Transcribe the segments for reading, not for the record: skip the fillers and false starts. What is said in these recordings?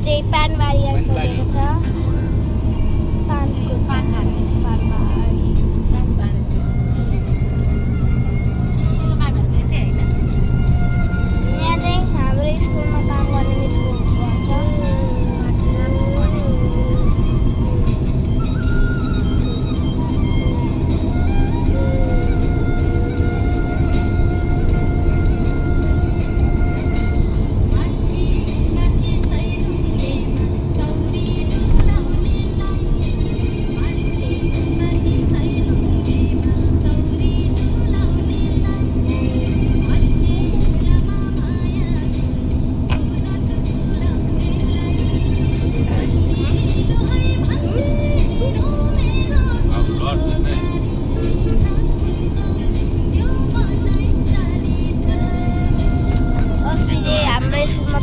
चाहिँ पानबारी आइसकेको छ। यहाँ चाहिँ हाम्रो स्कुलमा काम गर्ने मिसको घर छ।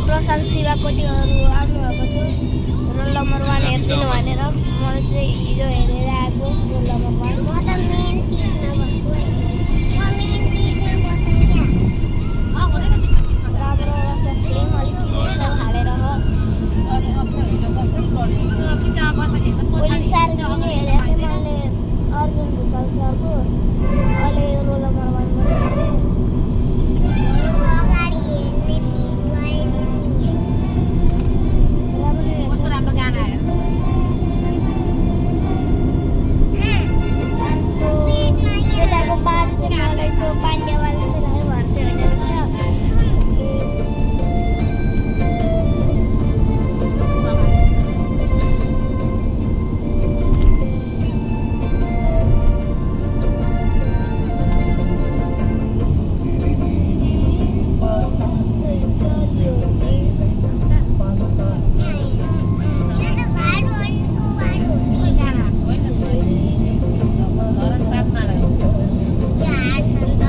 प्रशान्त शिवाकोटीहरू आउनुभएको थियो रोल नम्बर 1 हेरिदिनु भनेर। म चाहिँ हिजो हेरेर आएको रोल नम्बर 1।